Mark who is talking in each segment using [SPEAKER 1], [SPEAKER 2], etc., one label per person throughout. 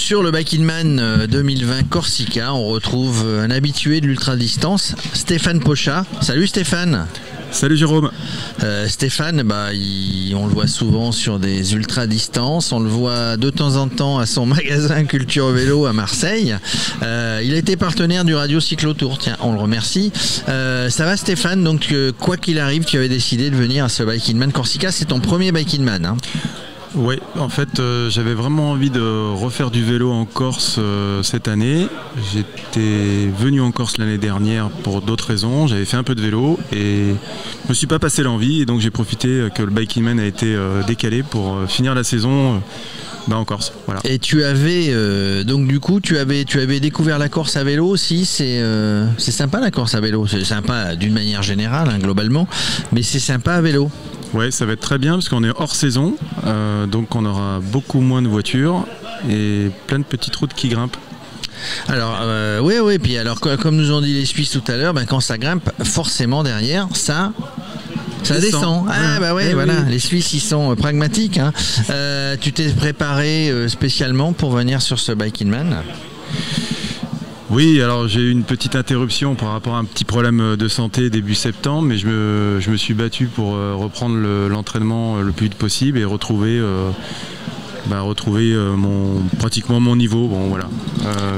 [SPEAKER 1] sur le Bike in Man 2020 Corsica, on retrouve un habitué de l'ultra-distance, Stéphane Pochat. Salut Stéphane.
[SPEAKER 2] Salut Jérôme.
[SPEAKER 1] Stéphane, on le voit souvent sur des ultra-distances, on le voit de temps en temps à son magasin Culture Vélo à Marseille. Il a été partenaire du Radio Cyclotour, tiens, on le remercie. Ça va Stéphane, donc quoi qu'il arrive, tu avais décidé de venir à ce Bike in Man Corsica, c'est ton premier Bike in Man, hein?
[SPEAKER 2] Oui, en fait, j'avais vraiment envie de refaire du vélo en Corse cette année. J'étais venu en Corse l'année dernière pour d'autres raisons. J'avais fait un peu de vélo et je me suis pas passé l'envie. Et donc j'ai profité que le Bike in Man a été décalé pour finir la saison en Corse. Voilà.
[SPEAKER 1] Et tu avais donc du coup tu avais découvert la Corse à vélo aussi. C'est sympa la Corse à vélo. C'est sympa d'une manière générale, hein, globalement, mais c'est sympa à vélo.
[SPEAKER 2] Ouais, ça va être très bien parce qu'on est hors saison, donc on aura beaucoup moins de voitures et plein de petites routes qui grimpent.
[SPEAKER 1] Alors oui, puis alors comme nous ont dit les Suisses tout à l'heure, quand ça grimpe, forcément derrière ça descend. Voilà. Les Suisses ils sont pragmatiques, hein. Tu t'es préparé spécialement pour venir sur ce Bike in Man?
[SPEAKER 2] Oui, alors j'ai eu une petite interruption par rapport à un petit problème de santé début septembre, mais je me suis battu pour reprendre l'entraînement le plus vite possible et retrouver pratiquement mon niveau. Bon, voilà.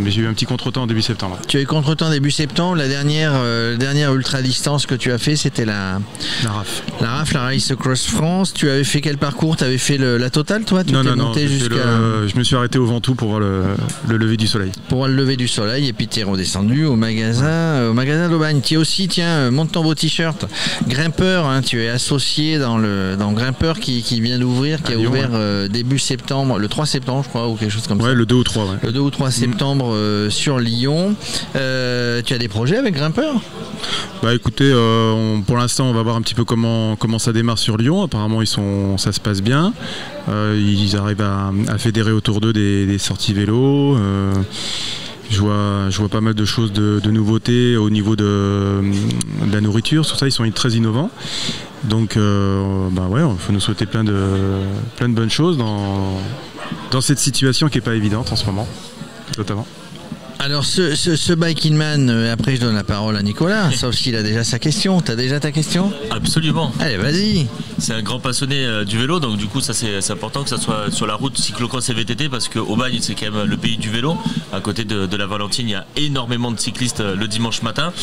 [SPEAKER 2] Mais j'ai eu un petit contretemps début septembre.
[SPEAKER 1] Tu as eu contretemps début septembre. La dernière ultra distance que tu as fait, c'était la RAF, la Race Across France. Tu avais fait quel parcours? Tu avais fait la totale, toi?
[SPEAKER 2] Non, je me suis arrêté au Ventoux pour voir le lever du soleil.
[SPEAKER 1] Pour voir le lever du soleil, et puis tu es redescendu au magasin d'Aubagne. Tu es aussi, monte ton beau t-shirt, grimpeur, hein, tu es associé dans Grimpeur qui vient d'ouvrir, qui a
[SPEAKER 2] Lyon,
[SPEAKER 1] ouvert début septembre. Le 3 septembre je crois, ou quelque chose comme ça.
[SPEAKER 2] Ouais, le 2 ou 3. Ouais.
[SPEAKER 1] Le 2 ou 3 septembre sur Lyon. Tu as des projets avec Grimpeur?
[SPEAKER 2] Écoutez, pour l'instant on va voir un petit peu comment ça démarre sur Lyon. Apparemment ça se passe bien. Ils arrivent à fédérer autour d'eux des sorties vélo. Je vois pas mal de choses de nouveautés au niveau de la nourriture. Sur ça, ils sont très innovants. Donc, il faut nous souhaiter plein de bonnes choses dans cette situation qui n'est pas évidente en ce moment, notamment.
[SPEAKER 1] Alors ce Bike in Man, après je donne la parole à Nicolas, sauf s'il a déjà sa question. T'as déjà ta question?
[SPEAKER 3] Absolument.
[SPEAKER 1] Allez, vas-y.
[SPEAKER 3] C'est un grand passionné du vélo, donc du coup c'est important que ça soit sur la route cyclocross et VTT, parce que Aubagne c'est quand même le pays du vélo. À côté de la Valentine, il y a énormément de cyclistes le dimanche matin.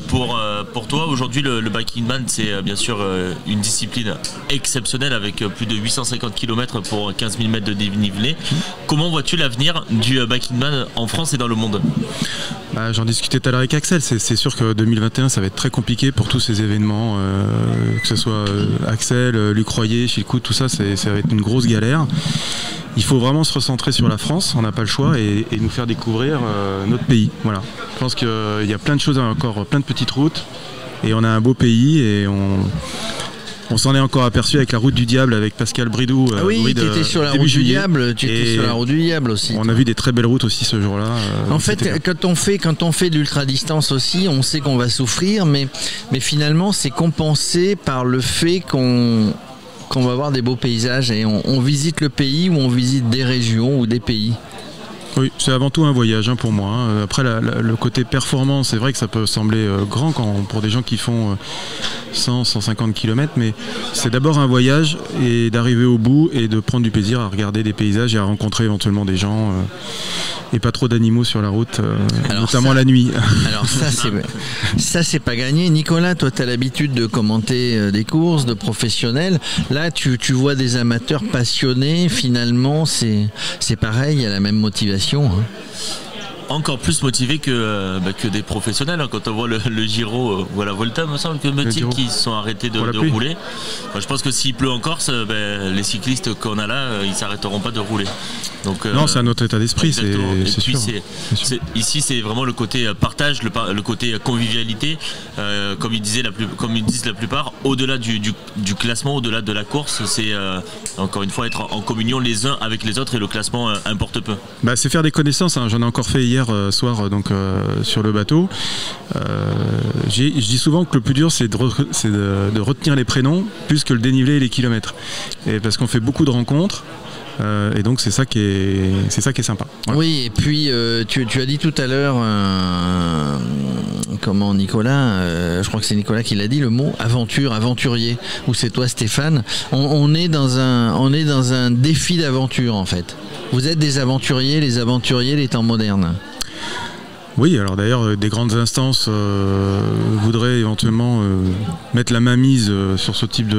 [SPEAKER 3] Pour toi aujourd'hui le Bike in Man, c'est bien sûr une discipline exceptionnelle avec plus de 850 km pour 15 000 mètres de dénivelé. Comment vois-tu l'avenir du Bike in Man en France et dans le monde?
[SPEAKER 2] J'en discutais tout à l'heure avec Axel. C'est sûr que 2021 ça va être très compliqué pour tous ces événements, que ce soit Axel, Luc Royer, Chilcout, tout ça, ça va être une grosse galère. Il faut vraiment se recentrer sur la France, on n'a pas le choix, et nous faire découvrir notre pays. Voilà. Je pense qu'il y a plein de choses encore, plein de petites routes, et on a un beau pays, et on s'en est encore aperçu avec la route du diable avec Pascal Bridou.
[SPEAKER 1] Oui, tu étais sur la route du diable. Tu étais sur la route du diable aussi.
[SPEAKER 2] On a vu des très belles routes aussi ce jour-là.
[SPEAKER 1] En fait, quand on fait de l'ultra-distance aussi, on sait qu'on va souffrir, mais finalement, c'est compensé par le fait qu'on va avoir des beaux paysages et on visite le pays ou on visite des régions ou des pays.
[SPEAKER 2] Oui, c'est avant tout un voyage pour moi. Après, le côté performance, c'est vrai que ça peut sembler grand pour des gens qui font 100, 150 km, mais c'est d'abord un voyage et d'arriver au bout et de prendre du plaisir à regarder des paysages et à rencontrer éventuellement des gens et pas trop d'animaux sur la route, notamment la nuit.
[SPEAKER 1] Alors ça c'est pas gagné. Nicolas, toi tu as l'habitude de commenter des courses, de professionnels. Là tu vois des amateurs passionnés, finalement c'est pareil, il y a la même motivation. Hein.
[SPEAKER 3] Encore plus motivé que des professionnels, hein. Quand on voit le Giro ou la Volta, me semble que Meutier qui sont arrêtés de rouler. Je pense que s'il pleut en Corse, les cyclistes qu'on a là, ils s'arrêteront pas de rouler. Donc,
[SPEAKER 2] non, c'est un autre état d'esprit, c'est sûr.
[SPEAKER 3] Ici, c'est vraiment le côté partage, le côté convivialité, comme ils disent la plupart, au-delà du classement, au-delà de la course, c'est encore une fois être en communion les uns avec les autres, et le classement importe peu.
[SPEAKER 2] C'est faire des connaissances, hein. J'en ai encore fait hier soir sur le bateau. Je dis souvent que le plus dur c'est de retenir les prénoms plus que le dénivelé et les kilomètres. Et parce qu'on fait beaucoup de rencontres. Et donc c'est ça qui est sympa.
[SPEAKER 1] Voilà. Oui, et puis tu as dit tout à l'heure, Nicolas, je crois que c'est Nicolas qui l'a dit, le mot aventurier, ou c'est toi Stéphane. On est dans un défi d'aventure en fait. Vous êtes des aventuriers, les temps modernes.
[SPEAKER 2] Oui, alors d'ailleurs, des grandes instances voudraient éventuellement mettre la main mise sur ce type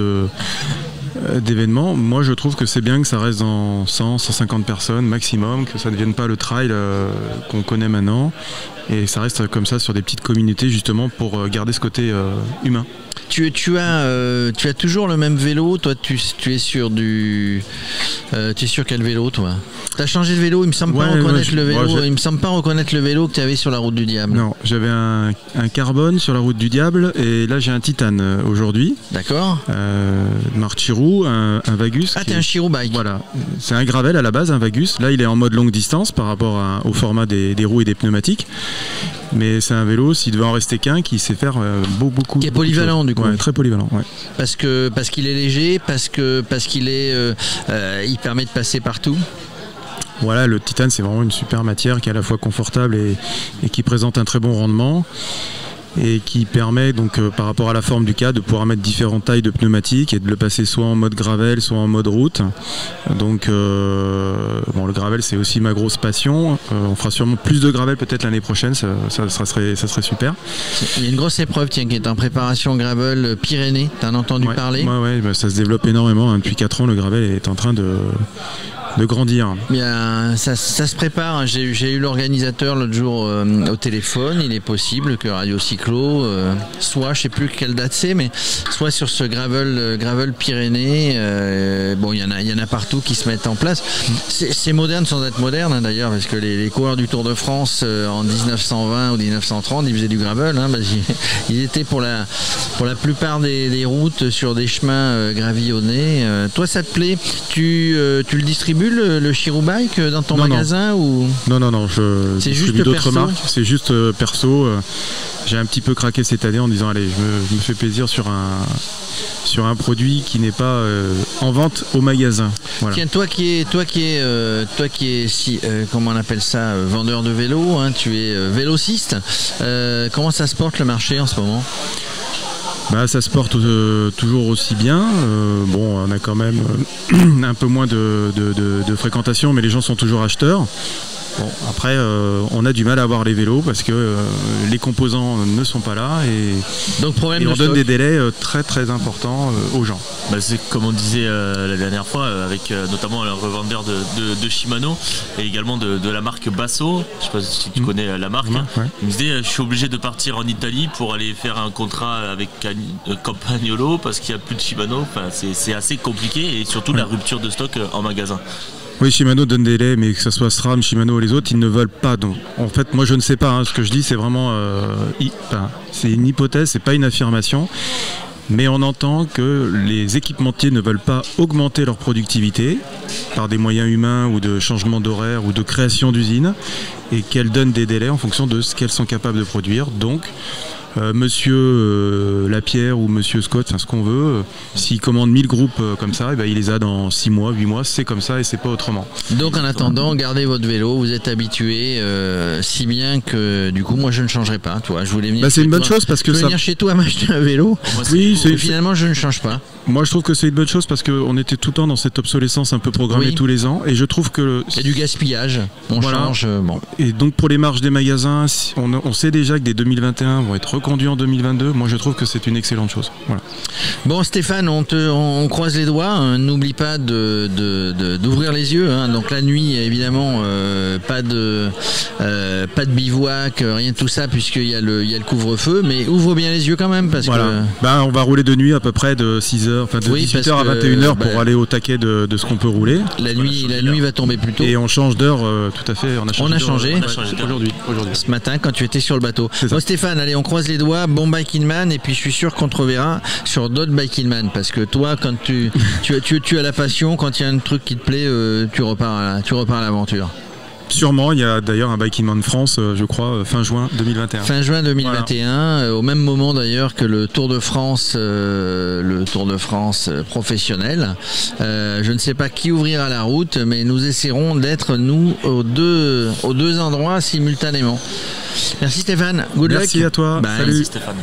[SPEAKER 2] d'événement. Moi, je trouve que c'est bien que ça reste dans 100, 150 personnes maximum, que ça ne devienne pas le trail qu'on connaît maintenant, et ça reste comme ça sur des petites communautés justement pour garder ce côté humain.
[SPEAKER 1] Tu as toujours le même vélo, toi tu es sur tu es sur quel vélo toi? T'as changé de vélo, il me semble pas reconnaître le vélo. Il me semble pas reconnaître le vélo que tu avais sur la route du diable.
[SPEAKER 2] Non, j'avais un carbone sur la route du diable et là j'ai un titane aujourd'hui.
[SPEAKER 1] D'accord.
[SPEAKER 2] Marque Chirou, un Vagus.
[SPEAKER 1] Ah, t'es un Chirou bike.
[SPEAKER 2] Voilà, c'est un gravel à la base, un Vagus. Là il est en mode longue distance par rapport au format des roues et des pneumatiques. Mais c'est un vélo, s'il devait en rester qu'un, qui sait faire beaucoup.
[SPEAKER 1] Qui est polyvalent du coup.
[SPEAKER 2] Ouais, très polyvalent. Ouais.
[SPEAKER 1] Parce qu'il est léger, parce qu'il est, il permet de passer partout.
[SPEAKER 2] Voilà, le titane c'est vraiment une super matière qui est à la fois confortable et qui présente un très bon rendement et qui permet donc par rapport à la forme du cadre de pouvoir mettre différentes tailles de pneumatiques et de le passer soit en mode gravel soit en mode route. Donc le gravel c'est aussi ma grosse passion. On fera sûrement plus de gravel peut-être l'année prochaine, ça serait super.
[SPEAKER 1] Il y a une grosse épreuve qui est en préparation gravel Pyrénées, t'en as entendu parler?
[SPEAKER 2] Ouais, ça se développe énormément, hein. Depuis 4 ans le gravel est en train de grandir.
[SPEAKER 1] Bien, ça se prépare. J'ai eu l'organisateur l'autre jour au téléphone. Il est possible que Radio Cyclo soit, je sais plus quelle date c'est, mais soit sur ce gravel Pyrénées. Il y en a partout qui se mettent en place. C'est moderne sans être moderne, hein, d'ailleurs, parce que les coureurs du Tour de France en 1920 ou 1930, ils faisaient du gravel. Hein, ils étaient pour la plupart des routes sur des chemins gravillonnés. Toi, ça te plaît? Tu le distribues le Chirou Bike dans ton magasin ou...
[SPEAKER 2] Non, je distribue d'autres marques. C'est juste perso. J'ai un petit peu craqué cette année en disant allez, je me fais plaisir sur un produit qui n'est pas en vente au magasin. Voilà.
[SPEAKER 1] Tiens, toi qui es comment on appelle ça, vendeur de vélo, hein, tu es vélociste. Comment ça se porte le marché en ce moment?
[SPEAKER 2] Ça se porte toujours aussi bien. On a quand même un peu moins de fréquentation, mais les gens sont toujours acheteurs. Bon, après, on a du mal à avoir les vélos parce que les composants ne sont pas là et on donne des délais très très importants aux gens.
[SPEAKER 3] C'est comme on disait la dernière fois, avec notamment un revendeur de Shimano et également de la marque Basso. Je ne sais pas si tu connais la marque. Ouais. Il me disait je suis obligé de partir en Italie pour aller faire un contrat avec Campagnolo parce qu'il n'y a plus de Shimano. Enfin, c'est assez compliqué et surtout la rupture de stock en magasin.
[SPEAKER 2] Oui, Shimano donne des délais, mais que ce soit SRAM, Shimano ou les autres, ils ne veulent pas. Donc, en fait, moi, je ne sais pas. Hein, ce que je dis, c'est vraiment, c'est une hypothèse, c'est pas une affirmation. Mais on entend que les équipementiers ne veulent pas augmenter leur productivité par des moyens humains ou de changement d'horaire ou de création d'usines, et qu'elles donnent des délais en fonction de ce qu'elles sont capables de produire. Donc, Monsieur Lapierre ou Monsieur Scott, ce qu'on veut, s'il commande 1000 groupes comme ça, il les a dans 6 mois, 8 mois, c'est comme ça et c'est pas autrement.
[SPEAKER 1] Donc en attendant, gardez votre vélo, vous êtes habitué, si bien que du coup moi je ne changerai pas. Toi, je voulais venir.
[SPEAKER 2] C'est une bonne chose parce que
[SPEAKER 1] je voulais venir chez toi m'acheter un vélo.
[SPEAKER 2] Oui,
[SPEAKER 1] finalement je ne change pas.
[SPEAKER 2] Moi je trouve que c'est une bonne chose parce qu'on était tout le temps dans cette obsolescence un peu programmée tous les ans et je trouve que
[SPEAKER 1] il y a du gaspillage, on change. Bon.
[SPEAKER 2] Et donc pour les marges des magasins, on sait déjà que des 2021 vont être reconduits en 2022. Moi je trouve que c'est une excellente chose. Voilà.
[SPEAKER 1] Bon Stéphane, on croise les doigts. Hein. N'oublie pas d'ouvrir les yeux. Hein. Donc la nuit évidemment pas de bivouac, rien de tout ça puisqu'il y a le couvre-feu. Mais ouvre bien les yeux quand même parce que.
[SPEAKER 2] On va rouler de nuit à peu près de 6h. Enfin de 18h à 21h pour aller au taquet de ce qu'on peut rouler.
[SPEAKER 1] La nuit va tomber plus tôt.
[SPEAKER 2] Et on change d'heure tout à fait. On a changé
[SPEAKER 3] aujourd'hui.
[SPEAKER 2] Ce
[SPEAKER 1] matin quand tu étais sur le bateau. Bon Stéphane, allez on croise les doigts, bon Biking Man et puis je suis sûr qu'on te reverra sur d'autres Biking Man parce que toi quand tu as la passion, quand il y a un truc qui te plaît, tu repars à l'aventure.
[SPEAKER 2] sûrement, il y a d'ailleurs un Bike in Man France, je crois, fin juin 2021.
[SPEAKER 1] Fin juin 2021, voilà. Au même moment d'ailleurs que le Tour de France professionnel. Je ne sais pas qui ouvrira la route, mais nous essaierons d'être nous aux deux endroits simultanément. Merci Stéphane, good luck.
[SPEAKER 2] Merci à toi.
[SPEAKER 1] Bye.
[SPEAKER 3] Merci Stéphane.